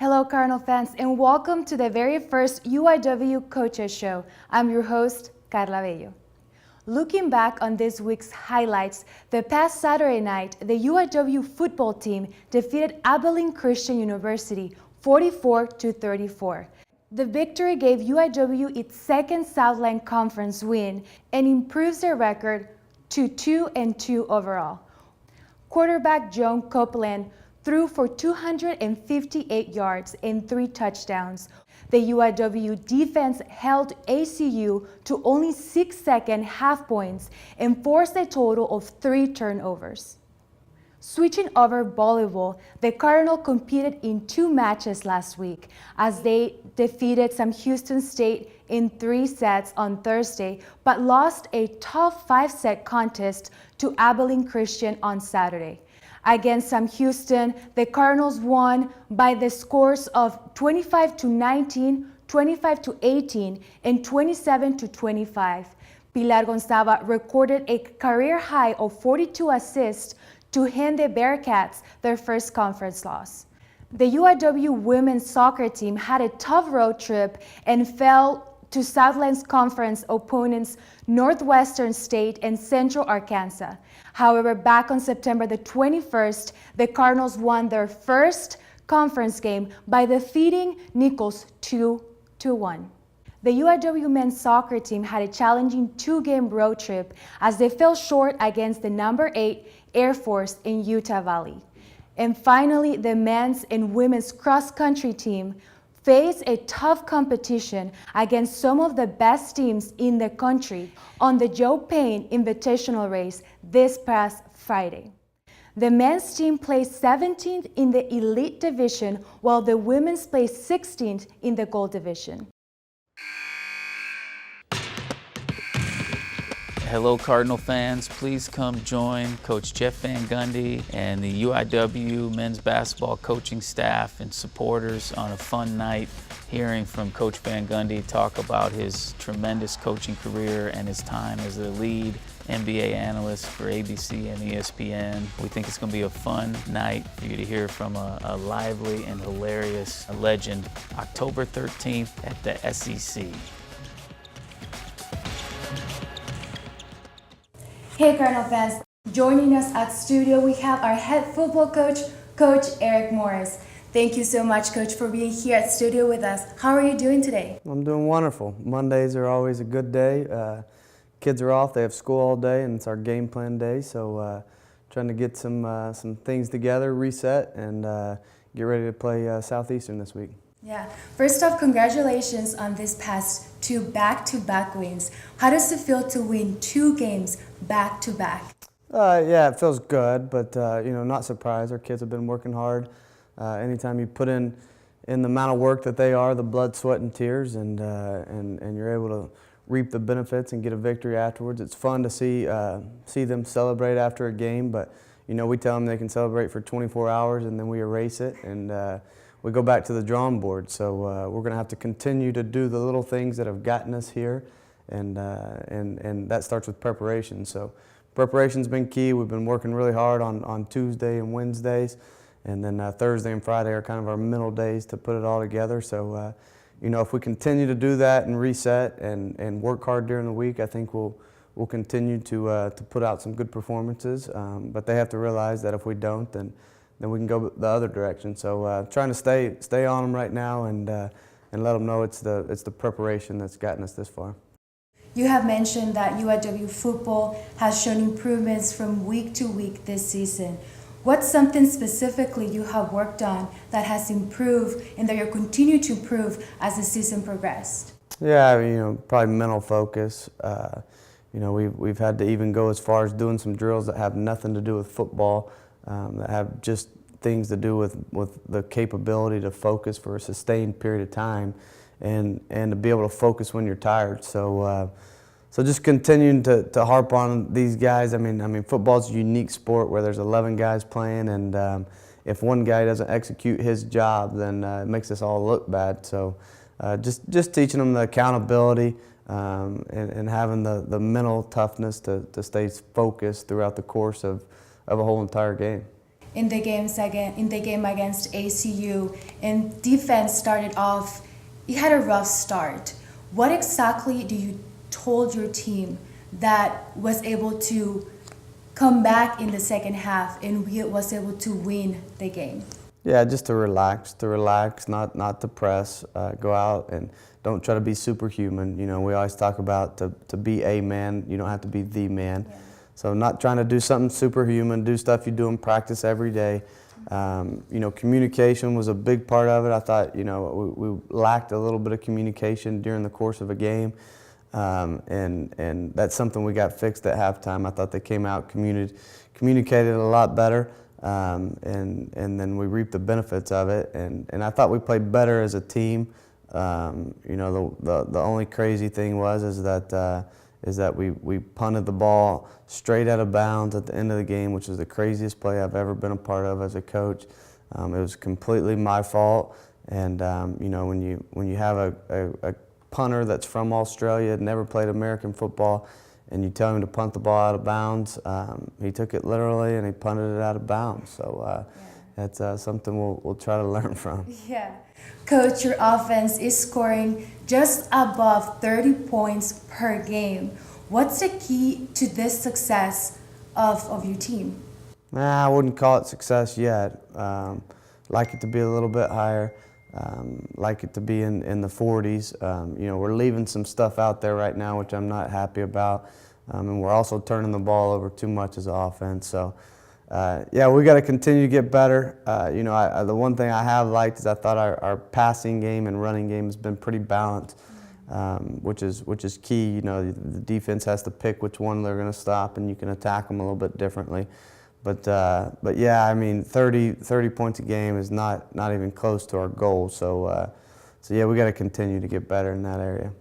Hello Cardinal fans and welcome to the very first UIW Coaches Show. I'm your host, Carla Bello. Looking back on this week's highlights, the past Saturday night, the UIW football team defeated Abilene Christian University 44-34. The victory gave UIW its second Southland Conference win and improves their record to 2-2 overall. Quarterback Joan Copeland threw for 258 yards and 3 touchdowns. The UIW defense held ACU to only 6 second half points and forced a total of 3 turnovers. Switching over volleyball, the Cardinals competed in 2 matches last week as they defeated Sam Houston State in 3 sets on Thursday, but lost a tough 5-set contest to Abilene Christian on Saturday. Against Sam Houston, the Cardinals won by the scores of 25-19, 25-18, and 27-25. Pilar Gonzava recorded a career high of 42 assists to hand the Bearcats their first conference loss. The UIW women's soccer team had a tough road trip and fell to Southland's conference opponents Northwestern State and Central Arkansas. However, back on September the 21st, the Cardinals won their first conference game by defeating Nichols 2-1. The UIW men's soccer team had a challenging 2-game road trip as they fell short against the number 8 Air Force in Utah Valley. And finally, the men's and women's cross-country team faced a tough competition against some of the best teams in the country on the Joe Payne Invitational Race this past Friday. The men's team placed 17th in the Elite Division, while the women's placed 16th in the Gold Division. Hello Cardinal fans, please come join Coach Jeff Van Gundy and the UIW men's basketball coaching staff and supporters on a fun night hearing from Coach Van Gundy talk about his tremendous coaching career and his time as the lead NBA analyst for ABC and ESPN. We think it's going to be a fun night for you to hear from a lively and hilarious legend. October 13th at the SEC. Hey Cardinal fans, joining us at studio we have our head football coach, Coach Eric Morris. Thank you so much, Coach, for being here at studio with us. How are you doing today? I'm doing wonderful. Mondays are always a good day. Kids are off, they have school all day, and it's our game plan day, so trying to get some things together, reset, and get ready to play Southeastern this week. Yeah. First off, congratulations on this past 2 back-to-back wins. How does it feel to win 2 games back-to-back? Yeah, it feels good, but not surprised. Our kids have been working hard. Anytime you put in the amount of work that they are, the blood, sweat, and tears, and you're able to reap the benefits and get a victory afterwards. It's fun to see them celebrate after a game, but we tell them they can celebrate for 24 hours and then we erase it and we go back to the drawing board. So we're going to have to continue to do the little things that have gotten us here, and that starts with preparation. So preparation's been key. We've been working really hard on Tuesday and Wednesdays, and then Thursday and Friday are kind of our mental days to put it all together. So if we continue to do that and reset and work hard during the week, I think we'll continue to put out some good performances. But they have to realize that if we don't, then we can go the other direction. So trying to stay on them right now and let them know it's the preparation that's gotten us this far. You have mentioned that UIW football has shown improvements from week to week this season. What's something specifically you have worked on that has improved and that you'll continue to improve as the season progressed? Yeah, probably mental focus. We've had to even go as far as doing some drills that have nothing to do with football, that have just things to do with the capability to focus for a sustained period of time and to be able to focus when you're tired. So just continuing to harp on these guys. I mean, football's a unique sport where there's 11 guys playing, and if one guy doesn't execute his job, then it makes us all look bad. So just teaching them the accountability and having the mental toughness to stay focused throughout the course of a whole entire game. in the game against ACU, and defense started off. You had a rough start. What exactly do you told your team that was able to come back in the second half and was able to win the game? Yeah, just to relax, not to press, go out and don't try to be superhuman. You know, we always talk about to be a man, you don't have to be the man. Yeah. So not trying to do something superhuman, do stuff you do in practice every day. You know, communication was a big part of it. I thought, you know, we lacked a little bit of communication during the course of a game. And that's something we got fixed at halftime. I thought they came out, communicated a lot better. And then we reaped the benefits of it, and I thought we played better as a team. You know, the only crazy thing is that we punted the ball straight out of bounds at the end of the game, which is the craziest play I've ever been a part of as a coach. It was completely my fault, and you know, when you have a punter that's from Australia, never played American football, and you tell him to punt the ball out of bounds, he took it literally and he punted it out of bounds. So that's something we'll try to learn from. Yeah. Coach, your offense is scoring just above 30 points per game. What's the key to this success of your team? I wouldn't call it success yet. Like it to be a little bit higher. Like it to be in the 40s. You know, we're leaving some stuff out there right now, which I'm not happy about. And we're also turning the ball over too much as an offense. So, yeah, we got to continue to get better. You know, the one thing I have liked is I thought our passing game and running game has been pretty balanced, which is key. You know, the defense has to pick which one they're going to stop, and you can attack them a little bit differently. But yeah, I mean, 30 points a game is not even close to our goal. So yeah, we got to continue to get better in that area.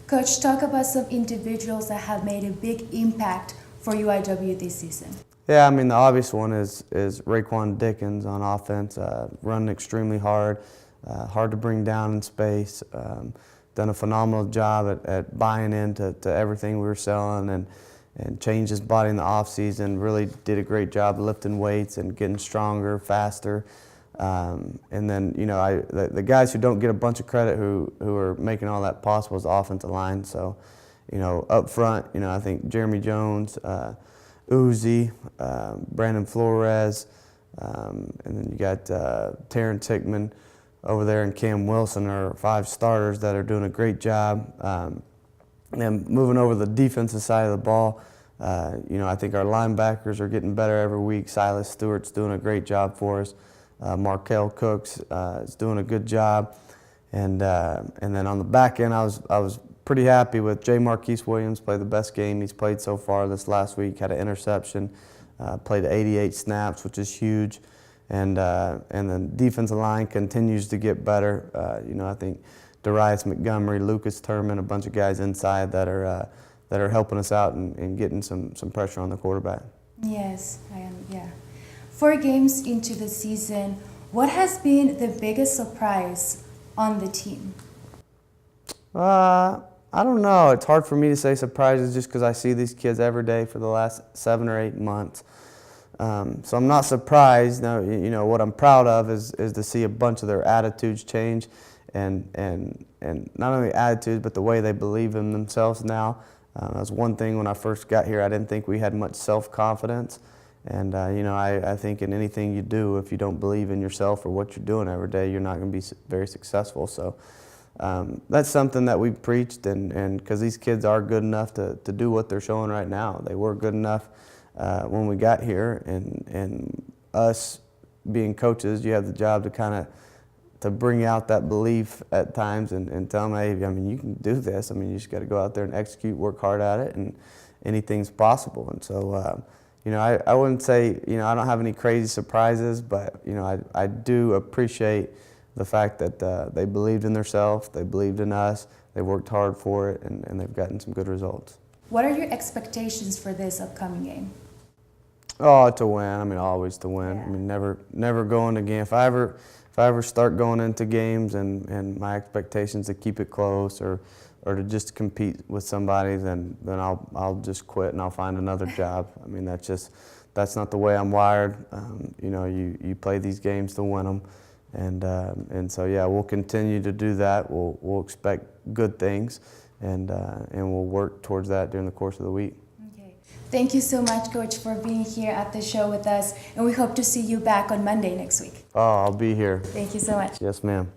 Coach, talk about some individuals that have made a big impact for UIW this season. Yeah, I mean, the obvious one is Raekwon Dickens on offense, running extremely hard, hard to bring down in space, done a phenomenal job at buying into everything we were selling, and changed his body in the off season. Really did a great job lifting weights and getting stronger, faster. And then, you know, the guys who don't get a bunch of credit who are making all that possible is the offensive line. So, you know, up front, you know, I think Jeremy Jones, Uzi, Brandon Flores, and then you got Terrence Hickman over there, and Cam Wilson are 5 starters that are doing a great job. And moving over the defensive side of the ball, you know, I think our linebackers are getting better every week. Silas Stewart's doing a great job for us. Markel Cooks is doing a good job. And then on the back end, I was pretty happy with J. Marquise Williams. Played the best game he's played so far this last week. Had an interception, played 88 snaps, which is huge. And then defensive line continues to get better. You know, I think Darius Montgomery, Lucas Turman, a bunch of guys inside that are helping us out and getting some pressure on the quarterback. Yes, I am. Yeah. 4 games into the season, what has been the biggest surprise on the team? I don't know. It's hard for me to say surprises just because I see these kids every day for the last 7 or 8 months. So I'm not surprised. Now, you know, what I'm proud of is to see a bunch of their attitudes change, and not only attitudes, but the way they believe in themselves now. That was one thing when I first got here. I didn't think we had much self-confidence. And, you know, I think in anything you do, if you don't believe in yourself or what you're doing every day, you're not going to be very successful. So that's something that we've preached, and because these kids are good enough to do what they're showing right now. They were good enough when we got here, and us being coaches, you have the job to kind of to bring out that belief at times and tell them, hey, I mean, you can do this. I mean, you just got to go out there and execute, work hard at it, and anything's possible. And so, you know, I wouldn't say, you know, I don't have any crazy surprises, but, you know, I do appreciate the fact that they believed in themselves, they believed in us, they worked hard for it, and they've gotten some good results. What are your expectations for this upcoming game? Oh, to win. I mean, always to win. Yeah. I mean, never going to game. If I ever start going into games and my expectations to keep it close or to just compete with somebody, then I'll just quit and I'll find another job. I mean, that's that's not the way I'm wired. You know, you play these games to win them, and so yeah, we'll continue to do that. We'll expect good things, and we'll work towards that during the course of the week. Okay. Thank you so much, Coach, for being here at the show with us, and we hope to see you back on Monday next week. Oh, I'll be here. Thank you so much. Yes, ma'am.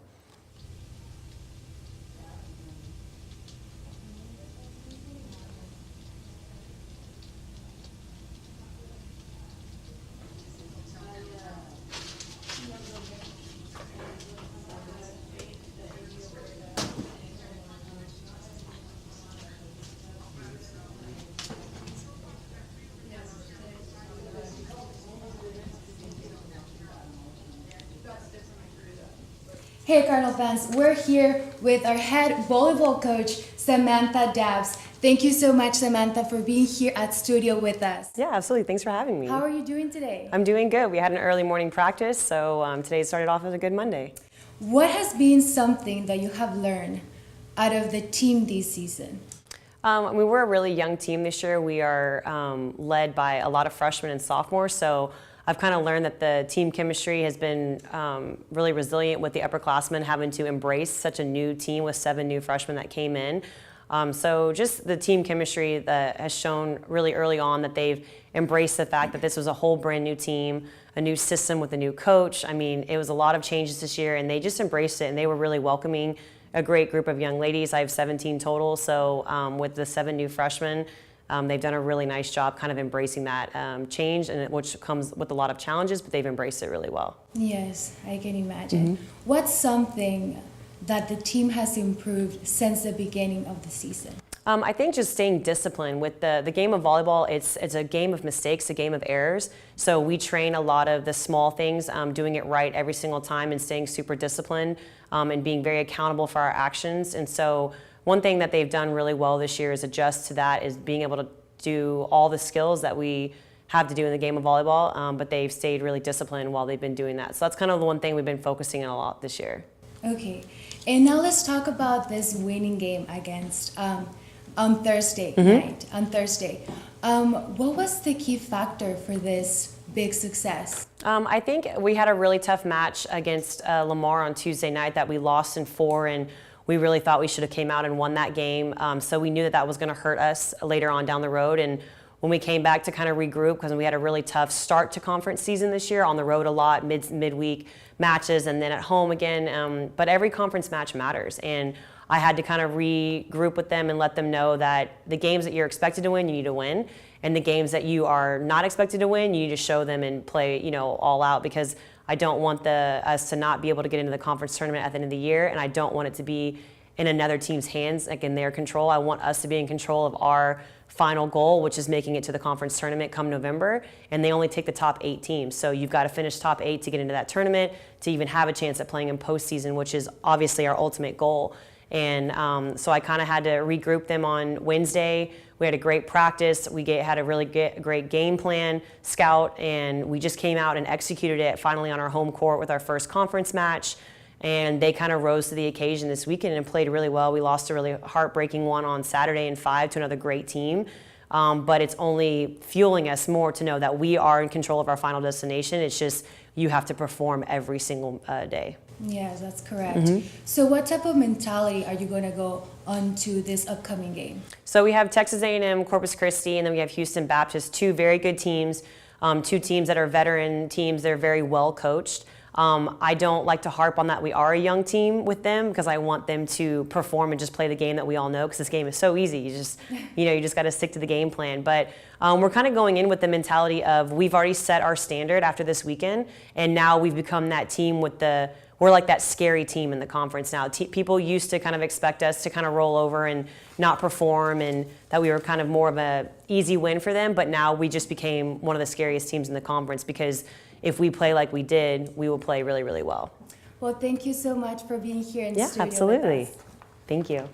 Hey Cardinal fans, we're here with our head volleyball coach, Samantha Dabbs. Thank you so much, Samantha, for being here at studio with us. Yeah, absolutely. Thanks for having me. How are you doing today? I'm doing good. We had an early morning practice, so today started off as a good Monday. What has been something that you have learned out of the team this season? We're a really young team this year. We are led by a lot of freshmen and sophomores, so I've kind of learned that the team chemistry has been really resilient with the upperclassmen having to embrace such a new team with 7 new freshmen that came in. So just the team chemistry that has shown really early on that they've embraced the fact that this was a whole brand new team, a new system with a new coach. I mean, it was a lot of changes this year, and they just embraced it, and they were really welcoming. A great group of young ladies. I have 17 total, so with the 7 new freshmen, they've done a really nice job kind of embracing that change, and which comes with a lot of challenges, but they've embraced it really well. Yes, I can imagine. What's something that the team has improved since the beginning of the season? I think just staying disciplined with the game of volleyball. It's a game of mistakes, a game of errors. So we train a lot of the small things, doing it right every single time and staying super disciplined and being very accountable for our actions. And so one thing that they've done really well this year is adjust to that, is being able to do all the skills that we have to do in the game of volleyball, but they've stayed really disciplined while they've been doing that. So that's kind of the one thing we've been focusing on a lot this year. Okay, and now let's talk about this winning game against on Thursday night. On Thursday, what was the key factor for this big success? I think we had a really tough match against Lamar on Tuesday night that we lost in 4, and we really thought we should have came out and won that game. So we knew that that was going to hurt us later on down the road. And when we came back to kind of regroup, because we had a really tough start to conference season this year, on the road a lot, midweek matches, and then at home again. But every conference match matters. And I had to kind of regroup with them and let them know that the games that you're expected to win, you need to win. And the games that you are not expected to win, you need to show them and play, all out, because I don't want us to not be able to get into the conference tournament at the end of the year, and I don't want it to be in another team's hands, like in their control. I want us to be in control of our final goal, which is making it to the conference tournament come November, and they only take the top 8 teams. So you've got to finish top 8 to get into that tournament, to even have a chance at playing in postseason, which is obviously our ultimate goal. And so I kind of had to regroup them on Wednesday. We had a great practice. We had a really great game plan, scout, and we just came out and executed it finally on our home court with our first conference match. And they kind of rose to the occasion this weekend and played really well. We lost a really heartbreaking one on Saturday in 5 to another great team. But it's only fueling us more to know that we are in control of our final destination. It's just you have to perform every single day. Yes, that's correct. So what type of mentality are you going to go onto this upcoming game? So we have Texas A&M, Corpus Christi, and then we have Houston Baptist, 2 very good teams, 2 teams that are veteran teams. They're very well coached. I don't like to harp on that we are a young team with them, because I want them to perform and just play the game that we all know, because this game is so easy. You just got to stick to the game plan. But we're kind of going in with the mentality of we've already set our standard after this weekend, and now we've become that team we're like that scary team in the conference now. People used to kind of expect us to kind of roll over and not perform, and that we were kind of more of a easy win for them. But now we just became one of the scariest teams in the conference, because if we play like we did, we will play really, really well. Well, thank you so much for being here in the studio absolutely. with us. Thank you.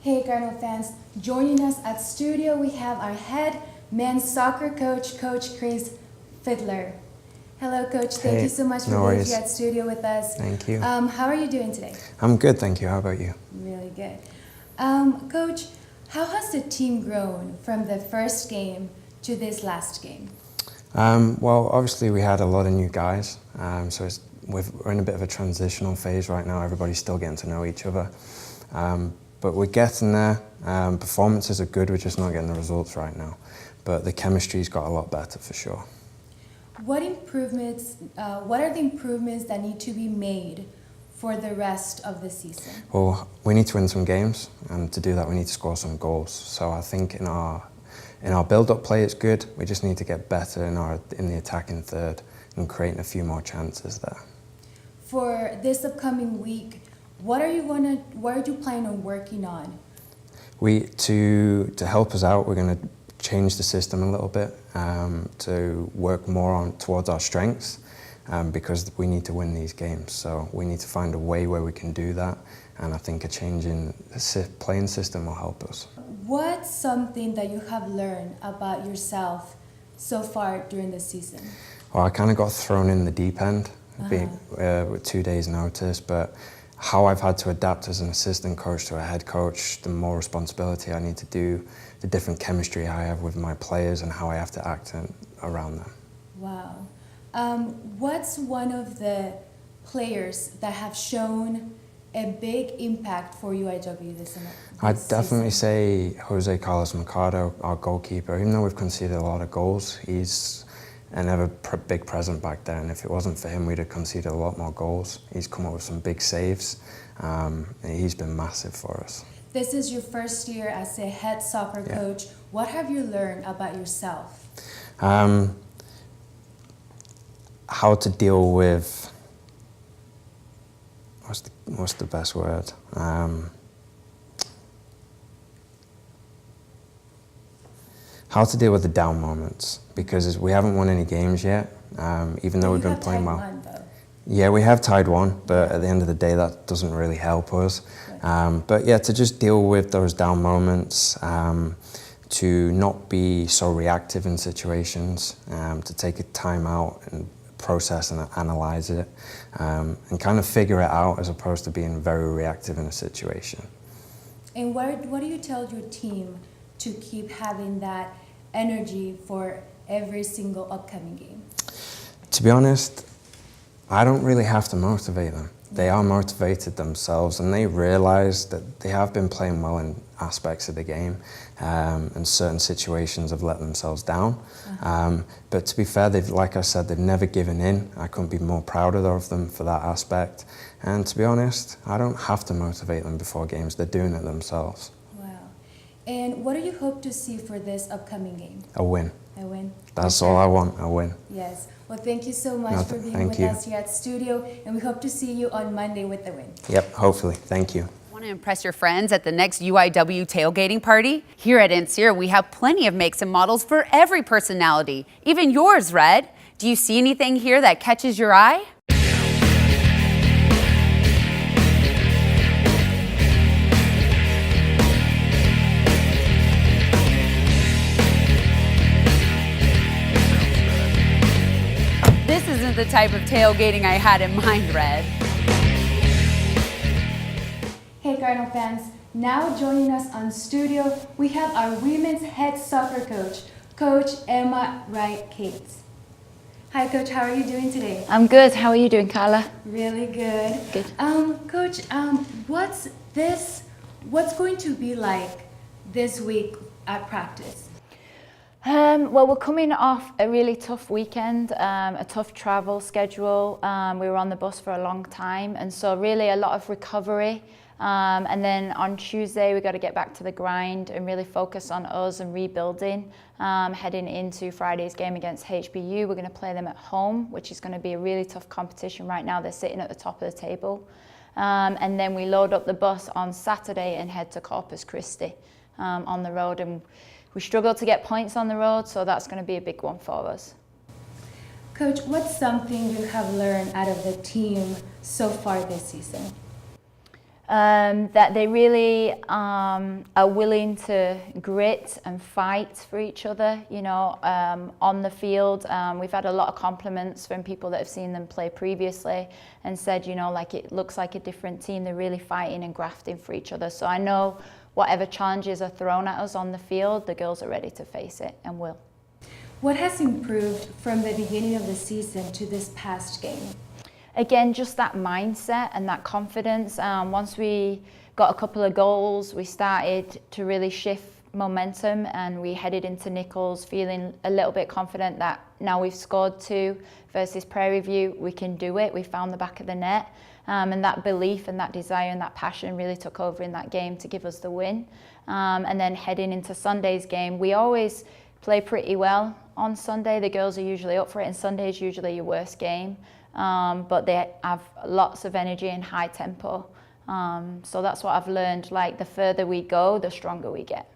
Hey Cardinal fans, joining us at studio we have our head men's soccer coach, Coach Chris Fidler. Hello Coach, thank you so much for being here at studio with us. Thank you. How are you doing today? I'm good, thank you. How about you? Really good. Coach, how has the team grown from the first game to this last game? Well, obviously we had a lot of new guys, so we're in a bit of a transitional phase right now. Everybody's still getting to know each other. But we're getting there. Performances are good, we're just not getting the results right now. But the chemistry's got a lot better for sure. What are the improvements that need to be made for the rest of the season? Well, we need to win some games, and to do that we need to score some goals. So I think in our build-up play it's good. We just need to get better in the attacking third and creating a few more chances there. For this upcoming week, what are you planning on working on? To help us out, we're going to change the system a little bit to work more towards our strengths because we need to win these games. So we need to find a way where we can do that, and I think a change in the playing system will help us. What's something that you have learned about yourself so far during the season? Well, I kind of got thrown in the deep end with 2 days' notice, but how I've had to adapt as an assistant coach to a head coach, the more responsibility I need to do, the different chemistry I have with my players and how I have to act around them. Wow. What's one of the players that have shown a big impact for UIW this season? I'd definitely say Jose Carlos Mercado, our goalkeeper. Even though we've conceded a lot of goals, he's an ever big present back there, and if it wasn't for him we'd have conceded a lot more goals. He's come up with some big saves, and he's been massive for us. This is your first year as a head soccer coach. What have you learned about yourself? How to deal with, what's the best word? How to deal with the down moments, because we haven't won any games yet, even though we've been playing well. Yeah, we have tied one, but at the end of the day that doesn't really help us. But yeah, to just deal with those down moments, to not be so reactive in situations, to take a time out and process and analyze it, and kind of figure it out as opposed to being very reactive in a situation. And what do you tell your team to keep having that energy for every single upcoming game? To be honest, I don't really have to motivate them. They are motivated themselves, and they realize that they have been playing well in aspects of the game, and certain situations have let themselves down. But to be fair, like I said, they've never given in. I couldn't be more prouder of them for that aspect. And to be honest, I don't have to motivate them before games. They're doing it themselves. Wow. And what do you hope to see for this upcoming game? A win. A win. That's all I want, a win. Yes. Well, thank you so much for being with us here at studio, and we hope to see you on Monday with the win. Yep, hopefully. Thank you. Want to impress your friends at the next UIW tailgating party? Here at NCR, we have plenty of makes and models for every personality, even yours, Red. Do you see anything here that catches your eye? This isn't the type of tailgating I had in mind, Red. Hey Cardinal fans, now joining us on studio, we have our women's head soccer coach, Coach Emma Wright-Cates. Hi Coach, how are you doing today? I'm good. How are you doing, Carla? Really good. Good. Coach, what's going to be like this week at practice? Well, we're coming off a really tough weekend, a tough travel schedule. We were on the bus for a long time, and so really a lot of recovery. And then on Tuesday, we got to get back to the grind and really focus on us and rebuilding. Heading into Friday's game against HBU, we're going to play them at home, which is going to be a really tough competition right now. They're sitting at the top of the table. And then we load up the bus on Saturday and head to Corpus Christi on the road. And we struggle to get points on the road, so that's going to be a big one for us. Coach, what's something you have learned out of the team so far this season? that they really are willing to grit and fight for each other, you know, on the field. We've had a lot of compliments from people that have seen them play previously and said, you know, like it looks like a different team. They're really fighting and grafting for each other. So I know whatever challenges are thrown at us on the field, the girls are ready to face it and will. What has improved from the beginning of the season to this past game? Again, just that mindset and that confidence. Once we got a couple of goals, we started to really shift momentum, and we headed into Nichols feeling a little bit confident that now we've scored 2 versus Prairie View, we can do it. We found the back of the net, and that belief and that desire and that passion really took over in that game to give us the win. And then heading into Sunday's game, we always play pretty well on Sunday. The girls are usually up for it, and Sunday is usually your worst game. But they have lots of energy and high tempo. So that's what I've learned, like the further we go, the stronger we get.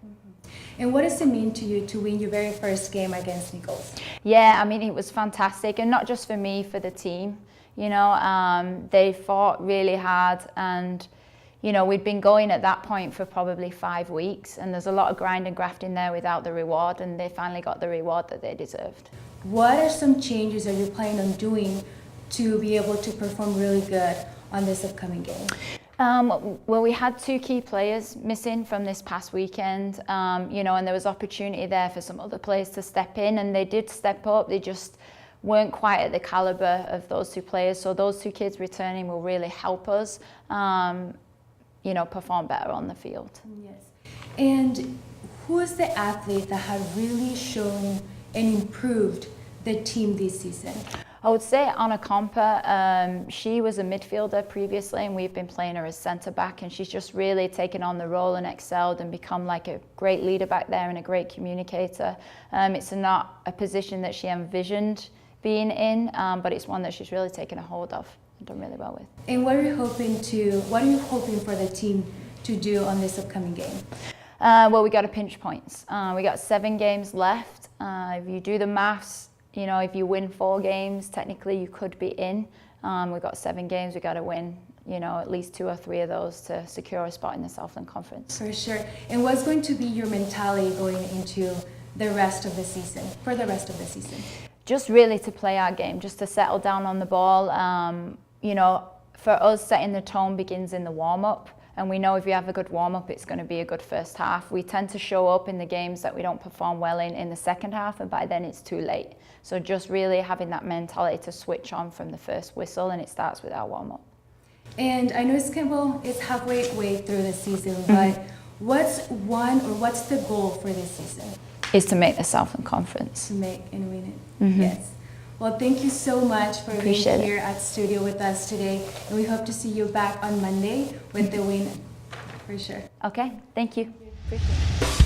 And what does it mean to you to win your very first game against Nichols? Yeah, I mean, it was fantastic, and not just for me, for the team. You know, they fought really hard, and you know, we'd been going at that point for probably 5 weeks, and there's a lot of grind and grafting there without the reward, and they finally got the reward that they deserved. What are some changes that you're planning on doing to be able to perform really good on this upcoming game? Well, we had 2 key players missing from this past weekend, you know, and there was opportunity there for some other players to step in, and they did step up. They just weren't quite at the caliber of those 2 players. So those 2 kids returning will really help us, you know, perform better on the field. Yes. And who is the athlete that had really shown and improved the team this season? I would say Anna Compa, she was a midfielder previously, and we've been playing her as centre back, and she's just really taken on the role and excelled and become like a great leader back there and a great communicator. It's not a position that she envisioned being in, but it's one that she's really taken a hold of and done really well with. And what are you hoping for the team to do on this upcoming game? Well, we got to pinch points. We got 7 games left. If you do the maths, you know, if you win 4 games, technically you could be in. We've got 7 games, we got to win, you know, at least 2 or 3 of those to secure a spot in the Southland Conference. For sure. And what's going to be your mentality going into the rest of the season, for the rest of the season? Just really to play our game, just to settle down on the ball. You know, for us, setting the tone begins in the warm-up. And we know if you have a good warm-up, it's going to be a good first half. We tend to show up in the games that we don't perform well in the second half, and by then it's too late. So just really having that mentality to switch on from the first whistle, and it starts with our warm-up. And I know it's halfway through the season, but what's the goal for this season? Is to make the Southland Conference. To make and win it. Yes. Well, thank you so much for being here at studio with us today, and we hope to see you back on Monday with the win, for sure. Okay, thank you. Appreciate it.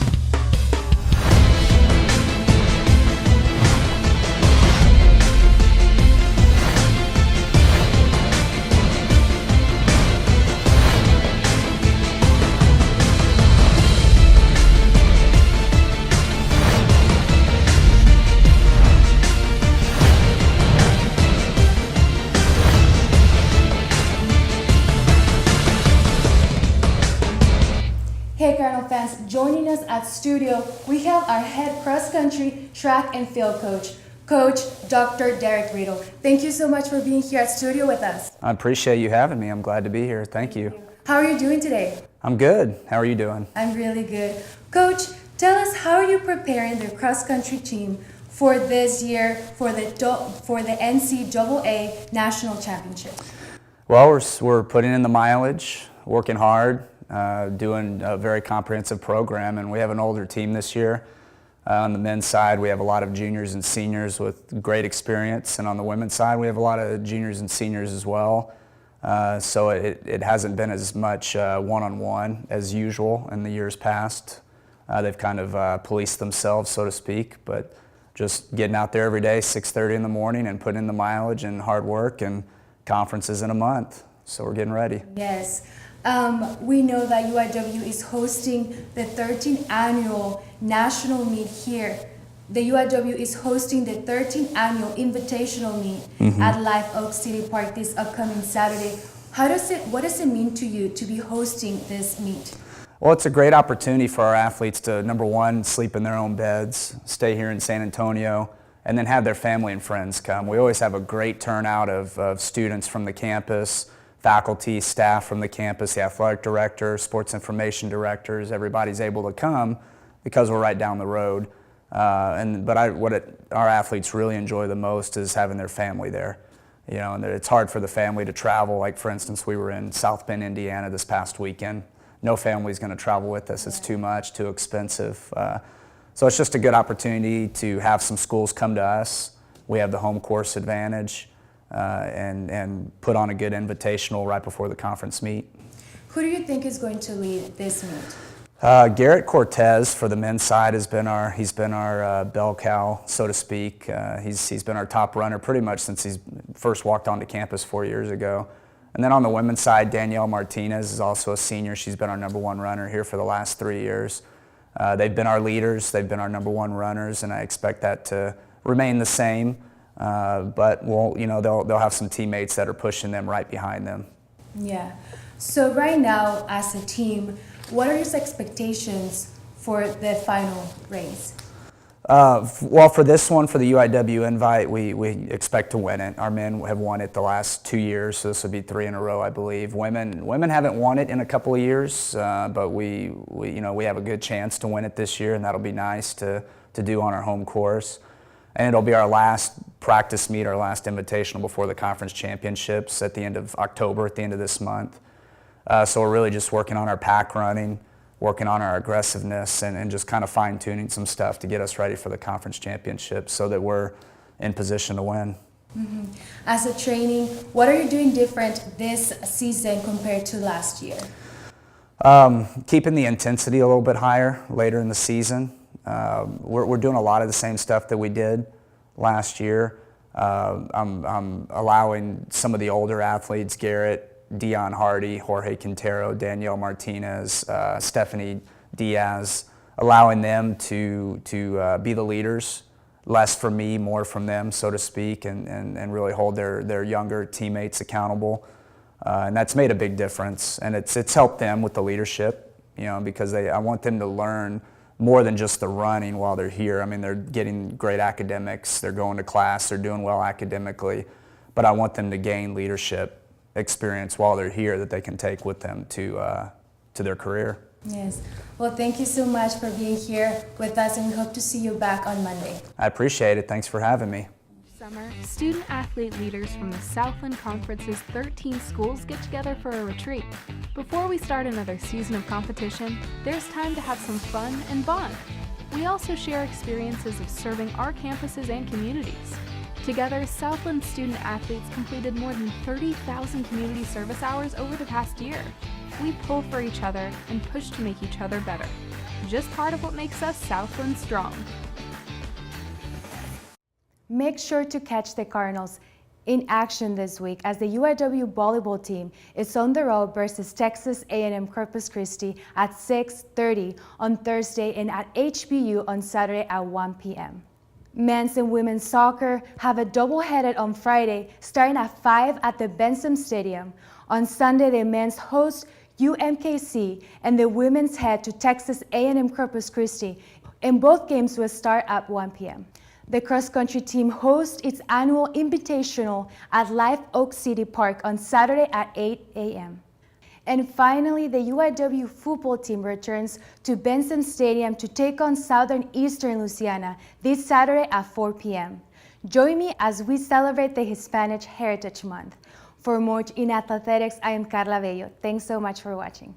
Hey Cardinal fans, joining us at studio, we have our head cross-country track and field coach, Coach Dr. Derek Reidel. Thank you so much for being here at studio with us. I appreciate you having me. I'm glad to be here. Thank you. How are you doing today? I'm good. How are you doing? I'm really good. Coach, tell us, how are you preparing the cross-country team for this year for the NCAA National Championship? Well, we're putting in the mileage, working hard, doing a very comprehensive program, and we have an older team this year. On the men's side, we have a lot of juniors and seniors with great experience, and on the women's side, we have a lot of juniors and seniors as well. So it hasn't been as much one-on-one as usual in the years past. They've kind of policed themselves, so to speak, but just getting out there every day, 6:30 in the morning, and putting in the mileage and hard work, and conferences in a month. So we're getting ready. Yes. We know that UIW is hosting the 13th annual national meet here. The UIW is hosting the 13th annual invitational meet at Live Oak City Park this upcoming Saturday. What does it mean to you to be hosting this meet? Well, it's a great opportunity for our athletes to, number one, sleep in their own beds, stay here in San Antonio, and then have their family and friends come. We always have a great turnout of students from the campus, faculty, staff from the campus, the athletic director, sports information directors. Everybody's able to come because we're right down the road. Our athletes really enjoy the most is having their family there. You know, and it's hard for the family to travel. Like, for instance, we were in South Bend, Indiana this past weekend. No family's going to travel with us. It's too much, too expensive. So it's just a good opportunity to have some schools come to us. We have the home course advantage and put on a good invitational right before the conference meet. Who do you think is going to lead this meet? Garrett Cortez for the men's side he's been our bell cow, so to speak. He's been our top runner pretty much since he's first walked onto campus 4 years ago. And then on the women's side, Danielle Martinez is also a senior. She's been our number 1 runner here for the last 3 years. They've been our leaders. They've been our number 1 runners, and I expect that to remain the same. But they'll have some teammates that are pushing them right behind them. Yeah. So right now, as a team, what are your expectations for the final race? Well, for this one, for the UIW invite, we expect to win it. Our men have won it the last 2 years, so this will be 3 in a row, I believe. Women haven't won it in a couple of years, but we have a good chance to win it this year, and that'll be nice to do on our home course. And it'll be our last practice meet, our last invitational before the conference championships at the end of October, at the end of this month. So we're really just working on our pack running, working on our aggressiveness, and just kind of fine-tuning some stuff to get us ready for the conference championship so that we're in position to win. Mm-hmm. As a training, what are you doing different this season compared to last year? Keeping the intensity a little bit higher later in the season. We're doing a lot of the same stuff that we did last year. I'm allowing some of the older athletes, Garrett, Dion Hardy, Jorge Quintero, Danielle Martinez, Stephanie Diaz, allowing them to be the leaders, less from me, more from them, so to speak, and really hold their younger teammates accountable. And that's made a big difference, and it's helped them with the leadership, because I want them to learn more than just the running while they're here. I mean, they're getting great academics, they're going to class, they're doing well academically, but I want them to gain leadership experience while they're here that they can take with them to their career. Yes. Well, thank you so much for being here with us, and we hope to see you back on Monday. I appreciate it. Thanks for having me. Summer, student-athlete leaders from the Southland Conference's 13 schools get together for a retreat. Before we start another season of competition, there's time to have some fun and bond. We also share experiences of serving our campuses and communities. Together, Southland student-athletes completed more than 30,000 community service hours over the past year. We pull for each other and push to make each other better. Just part of what makes us Southland strong. Make sure to catch the Cardinals in action this week as the UIW volleyball team is on the road versus Texas A&M Corpus Christi at 6:30 on Thursday and at HBU on Saturday at 1 p.m. Men's and women's soccer have a doubleheader on Friday starting at 5 at the Benson Stadium. On Sunday, the men's host UMKC and the women's head to Texas A&M Corpus Christi, and both games will start at 1 p.m. The cross-country team hosts its annual invitational at Live Oak City Park on Saturday at 8 a.m. And finally, the UIW football team returns to Benson Stadium to take on Southern Eastern Louisiana this Saturday at 4 p.m. Join me as we celebrate the Hispanic Heritage Month. For more in athletics, I am Carla Bello. Thanks so much for watching.